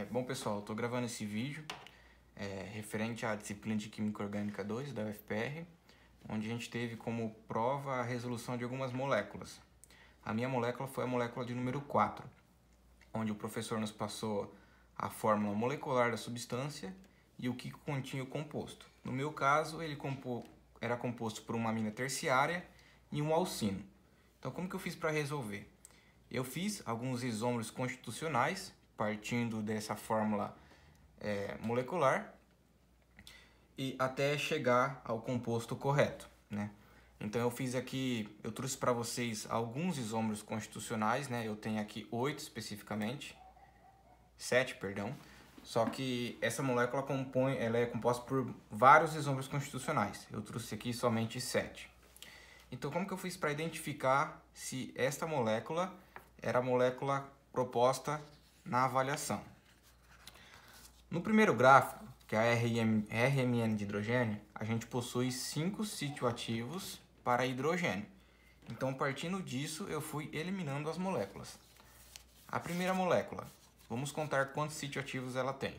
Bom pessoal, estou gravando esse vídeo referente à disciplina de Química Orgânica 2 da UFPR, onde a gente teve como prova a resolução de algumas moléculas. A minha molécula foi a molécula de número 4, onde o professor nos passou a fórmula molecular da substância e o que continha o composto. No meu caso, ele era composto por uma amina terciária e um alcino. Então, como que eu fiz para resolver? Eu fiz alguns isômeros constitucionais, partindo dessa fórmula molecular, e até chegar ao composto correto, né? Então eu trouxe para vocês alguns isômeros constitucionais, né? Eu tenho aqui 7, perdão. Só que essa molécula ela é composta por vários isômeros constitucionais. Eu trouxe aqui somente 7. Então, como que eu fiz para identificar se esta molécula era a molécula proposta na avaliação? No primeiro gráfico, que é a RMN de hidrogênio, a gente possui 5 sítio-ativos para hidrogênio. Então, partindo disso, eu fui eliminando as moléculas. A primeira molécula, vamos contar quantos sítio-ativos ela tem.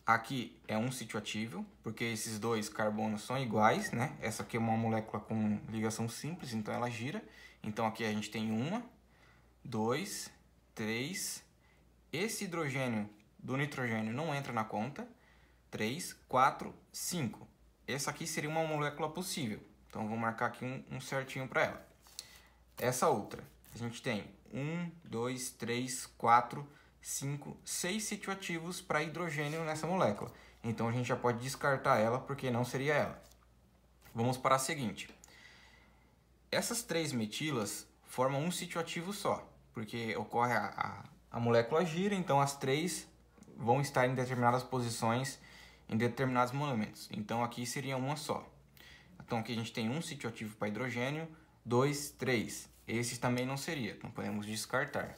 Aqui é um sítio-ativo, porque esses dois carbonos são iguais, né? Essa aqui é uma molécula com ligação simples, então ela gira. Então aqui a gente tem 1, 2, 3. Esse hidrogênio do nitrogênio não entra na conta. 3, 4, 5. Essa aqui seria uma molécula possível. Então vou marcar aqui um certinho para ela. Essa outra, a gente tem 1, 2, 3, 4, 5, 6 sítio-ativos para hidrogênio nessa molécula. Então a gente já pode descartar ela porque não seria ela. Vamos para a seguinte. Essas 3 metilas formam um sítio-ativo só, porque ocorre a molécula gira, então as 3 vão estar em determinadas posições em determinados momentos. Então aqui seria uma só. Então aqui a gente tem um sítio-ativo para hidrogênio, 2, 3. Esse também não seria, então podemos descartar.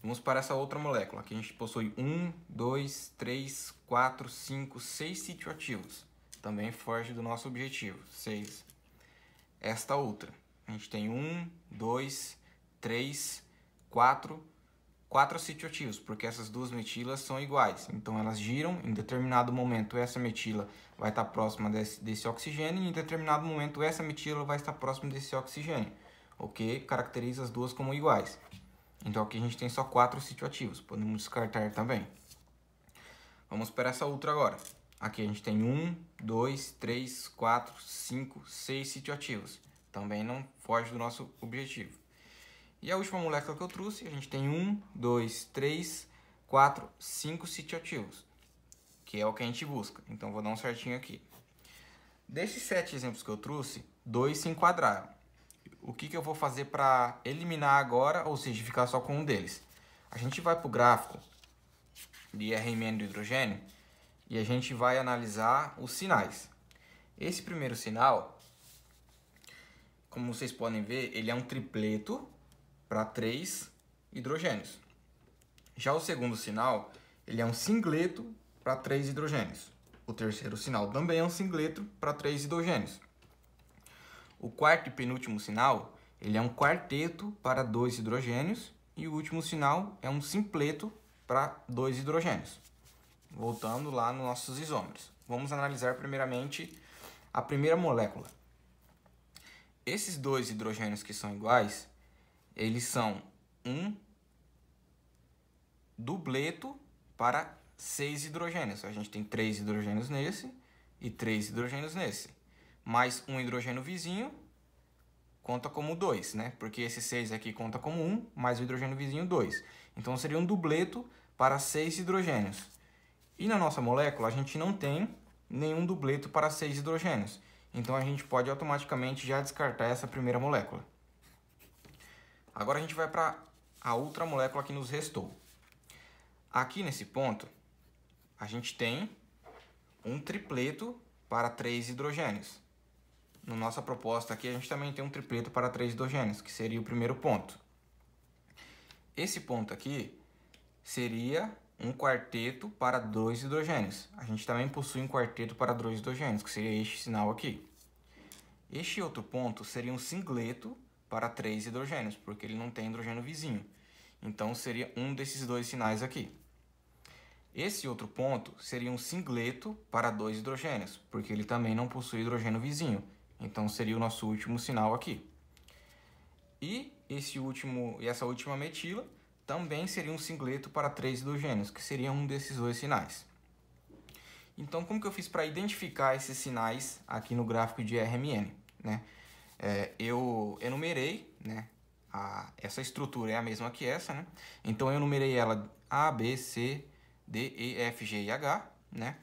Vamos para essa outra molécula. Aqui a gente possui 1, 2, 3, 4, 5, 6 sítio-ativos. Também foge do nosso objetivo, 6. Esta outra, a gente tem 1, 2, 3, 4 sítio-ativos, porque essas duas metilas são iguais. Então elas giram, em determinado momento essa metila vai estar próxima desse oxigênio e em determinado momento essa metila vai estar próxima desse oxigênio, o que caracteriza as duas como iguais. Então aqui a gente tem só 4 sítio-ativos, podemos descartar também. Vamos para essa outra agora. Aqui a gente tem 1, 2, 3, 4, 5, 6 sítio-ativos. Também não foge do nosso objetivo. E a última molécula que eu trouxe, a gente tem 1, 2, 3, 4, 5 sítio-ativos, que é o que a gente busca. Então vou dar um certinho aqui. Desses 7 exemplos que eu trouxe, 2 se enquadraram. O que eu vou fazer para eliminar agora, ou seja, ficar só com um deles? A gente vai para o gráfico de RMN do hidrogênio e a gente vai analisar os sinais. Esse primeiro sinal, como vocês podem ver, ele é um tripleto para 3 hidrogênios. Já o segundo sinal, ele é um singleto para 3 hidrogênios. O terceiro sinal também é um singleto para 3 hidrogênios. O quarto e penúltimo sinal, ele é um quarteto para 2 hidrogênios e o último sinal é um simpleto para 2 hidrogênios. Voltando lá nos nossos isômeros. Vamos analisar primeiramente a primeira molécula. Esses 2 hidrogênios que são iguais, eles são um dupleto para 6 hidrogênios. A gente tem 3 hidrogênios nesse e 3 hidrogênios nesse. Mais um hidrogênio vizinho conta como 2, né? Porque esse 6 aqui conta como 1, mais o hidrogênio vizinho 2. Então seria um dupleto para 6 hidrogênios. E na nossa molécula a gente não tem nenhum dupleto para 6 hidrogênios. Então a gente pode automaticamente já descartar essa primeira molécula. Agora a gente vai para a outra molécula que nos restou. Aqui nesse ponto, a gente tem um tripleto para 3 hidrogênios. Na nossa proposta aqui, a gente também tem um tripleto para 3 hidrogênios, que seria o primeiro ponto. Esse ponto aqui seria um quarteto para 2 hidrogênios. A gente também possui um quarteto para 2 hidrogênios, que seria este sinal aqui. Este outro ponto seria um singleto para 3 hidrogênios, porque ele não tem hidrogênio vizinho. Então, seria um desses dois sinais aqui. Esse outro ponto seria um singleto para 2 hidrogênios, porque ele também não possui hidrogênio vizinho. Então, seria o nosso último sinal aqui. E essa última metila também seria um singleto para 3 hidrogênios, que seria um desses dois sinais. Então, como que eu fiz para identificar esses sinais aqui no gráfico de RMN? Né? Eu enumerei, né? Essa estrutura é a mesma que essa, né? Então, eu enumerei ela A, B, C, D, E, F, G e H, né?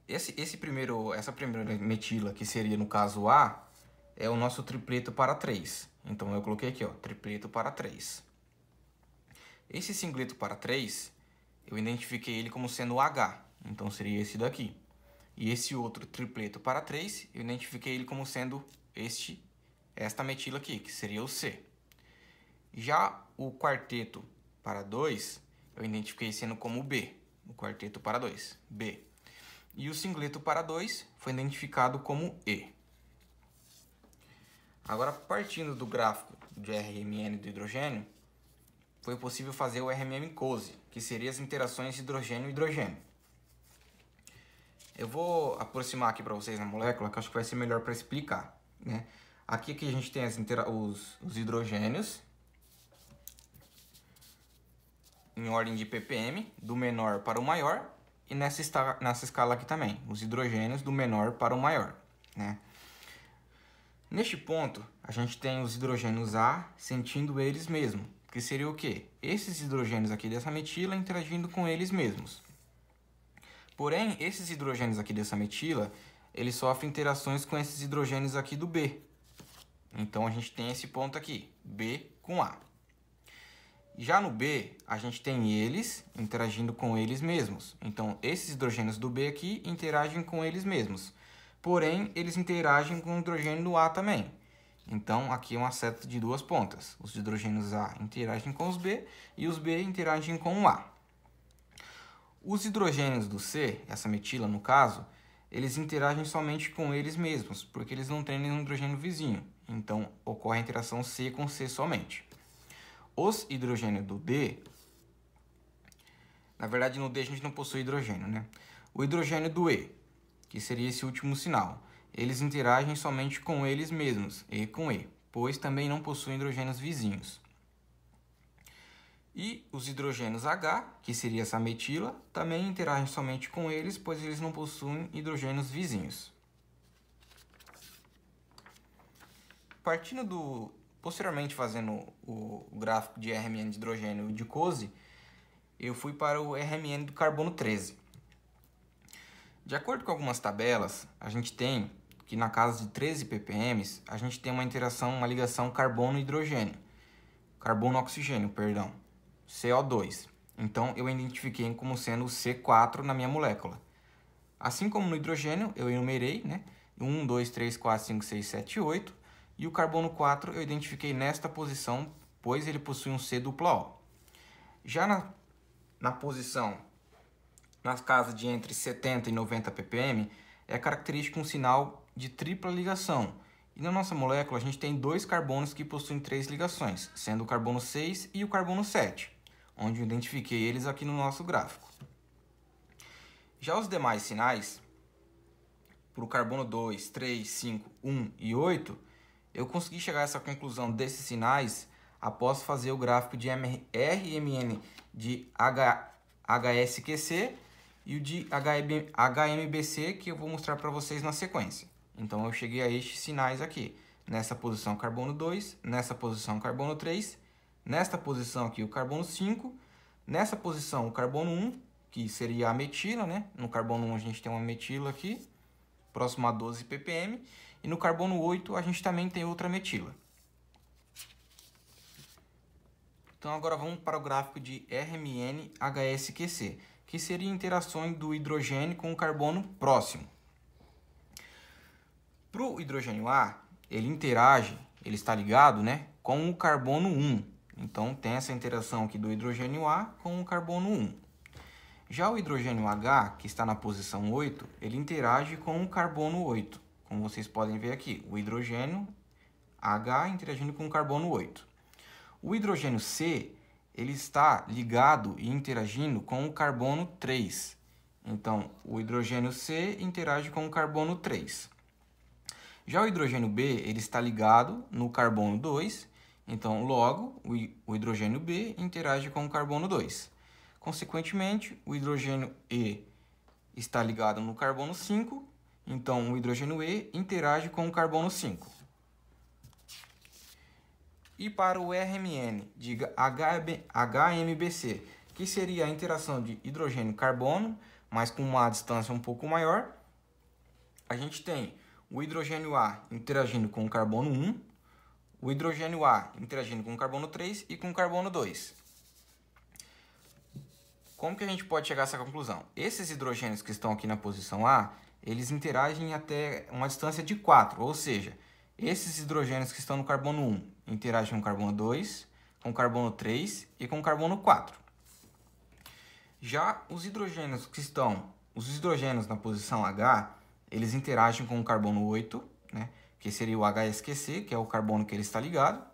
Essa primeira metila, que seria no caso A, é o nosso tripleto para 3. Então, eu coloquei aqui, ó, tripleto para 3. Esse singleto para 3, eu identifiquei ele como sendo o H. Então, seria esse daqui. E esse outro tripleto para 3, eu identifiquei ele como sendo esta metila aqui, que seria o C. Já o quarteto para 2, eu identifiquei sendo como B. O quarteto para 2, B. E o singleto para 2 foi identificado como E. Agora, partindo do gráfico de RMN do hidrogênio, foi possível fazer o RMN Cose, que seria as interações hidrogênio-hidrogênio. Eu vou aproximar aqui para vocês na molécula, que acho que vai ser melhor para explicar, né? Aqui a gente tem os hidrogênios em ordem de ppm, do menor para o maior, e nessa escala aqui também, os hidrogênios do menor para o maior, né? Neste ponto, a gente tem os hidrogênios A sentindo eles mesmos, que seria o quê? Esses hidrogênios aqui dessa metila interagindo com eles mesmos. Porém, esses hidrogênios aqui dessa metila, eles sofrem interações com esses hidrogênios aqui do B. Então, a gente tem esse ponto aqui, B com A. Já no B, a gente tem eles interagindo com eles mesmos. Então, esses hidrogênios do B aqui interagem com eles mesmos. Porém, eles interagem com o hidrogênio do A também. Então, aqui é uma seta de duas pontas. Os hidrogênios A interagem com os B e os B interagem com o A. Os hidrogênios do C, essa metila no caso, eles interagem somente com eles mesmos, porque eles não têm nenhum hidrogênio vizinho. Então, ocorre a interação C com C somente. Os hidrogênios do D, na verdade no D a gente não possui hidrogênio, né? O hidrogênio do E, que seria esse último sinal, eles interagem somente com eles mesmos, E com E, pois também não possuem hidrogênios vizinhos. E os hidrogênios H, que seria essa metila, também interagem somente com eles, pois eles não possuem hidrogênios vizinhos. Posteriormente, fazendo o gráfico de RMN de hidrogênio de Cose, eu fui para o RMN do carbono 13. De acordo com algumas tabelas, a gente tem que na casa de 13 ppm, a gente tem uma ligação carbono-hidrogênio. Carbono-oxigênio, perdão. CO2. Então, eu identifiquei como sendo o C4 na minha molécula. Assim como no hidrogênio, eu enumerei, né? 1, 2, 3, 4, 5, 6, 7, 8. E o carbono 4 eu identifiquei nesta posição, pois ele possui um C-O. Já na posição, nas casas de entre 70 e 90 ppm, é característico um sinal de tripla ligação. E na nossa molécula a gente tem dois carbonos que possuem 3 ligações, sendo o carbono 6 e o carbono 7, onde eu identifiquei eles aqui no nosso gráfico. Já os demais sinais, para o carbono 2, 3, 5, 1 e 8, eu consegui chegar a essa conclusão desses sinais após fazer o gráfico de RMN de HSQC e o de HMBC, que eu vou mostrar para vocês na sequência. Então, eu cheguei a estes sinais aqui. Nessa posição, carbono 2, nessa posição, carbono 3, nesta posição aqui, o carbono 5, nessa posição, o carbono 1, que seria a metila, né? No carbono 1 a gente tem uma metila aqui, próximo a 12 ppm, e no carbono 8 a gente também tem outra metila. Então agora vamos para o gráfico de RMN-HSQC, que seria interações do hidrogênio com o carbono próximo. Para o hidrogênio A, ele está ligado, né, com o carbono 1. Então tem essa interação aqui do hidrogênio A com o carbono 1. Já o hidrogênio H, que está na posição 8, ele interage com o carbono 8. Como vocês podem ver aqui, o hidrogênio H interagindo com o carbono 8. O hidrogênio C, ele está ligado e interagindo com o carbono 3. Então, o hidrogênio C interage com o carbono 3. Já o hidrogênio B, ele está ligado no carbono 2. Então, logo, o hidrogênio B interage com o carbono 2. Consequentemente, o hidrogênio E está ligado no carbono 5. Então, o hidrogênio E interage com o carbono 5. E para o RMN, diga HMBC, que seria a interação de hidrogênio-carbono, mas com uma distância um pouco maior, a gente tem o hidrogênio A interagindo com o carbono 1, o hidrogênio A interagindo com o carbono 3 e com o carbono 2. Como que a gente pode chegar a essa conclusão? Esses hidrogênios que estão aqui na posição A, eles interagem até uma distância de 4, ou seja, esses hidrogênios que estão no carbono 1 interagem com o carbono 2, com o carbono 3 e com o carbono 4. Já os hidrogênios na posição H, eles interagem com o carbono 8, né, que seria o HSQC, que é o carbono que ele está ligado.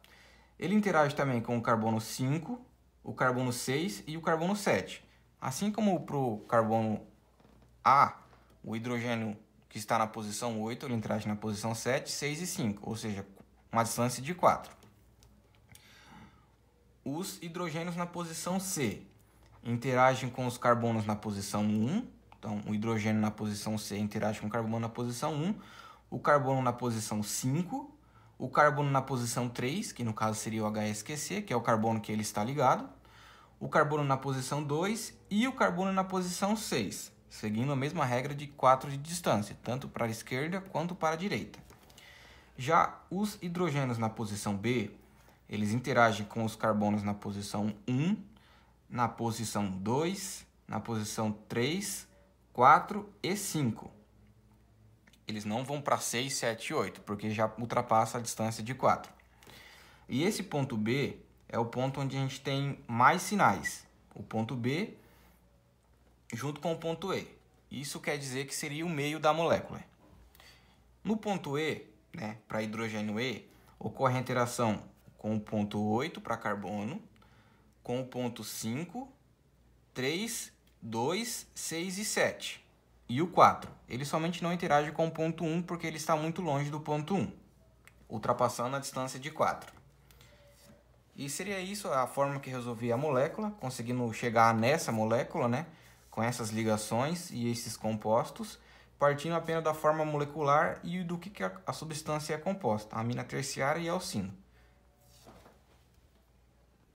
Ele interage também com o carbono 5, o carbono 6 e o carbono 7. Assim como para o carbono A, o hidrogênio que está na posição 8, ele interage na posição 7, 6 e 5, ou seja, uma distância de 4. Os hidrogênios na posição C interagem com os carbonos na posição 1. Então, o hidrogênio na posição C interage com o carbono na posição 1, o carbono na posição 5, o carbono na posição 3, que no caso seria o HSQC, que é o carbono que ele está ligado, o carbono na posição 2 e o carbono na posição 6, seguindo a mesma regra de 4 de distância, tanto para a esquerda quanto para a direita. Já os hidrogênios na posição B, eles interagem com os carbonos na posição 1, na posição 2, na posição 3, 4 e 5. Eles não vão para 6, 7 e 8, porque já ultrapassa a distância de 4. E esse ponto B é o ponto onde a gente tem mais sinais. O ponto B junto com o ponto E. Isso quer dizer que seria o meio da molécula. No ponto E, né, para hidrogênio E, ocorre a interação com o ponto 8 para carbono, com o ponto 5, 3, 2, 6 e 7. E o 4. Ele somente não interage com o ponto 1 porque ele está muito longe do ponto 1, ultrapassando a distância de 4. E seria isso a forma que resolvi a molécula, conseguindo chegar nessa molécula, né, com essas ligações e esses compostos, partindo apenas da forma molecular e do que a substância é composta, a amina terciária e a alcino.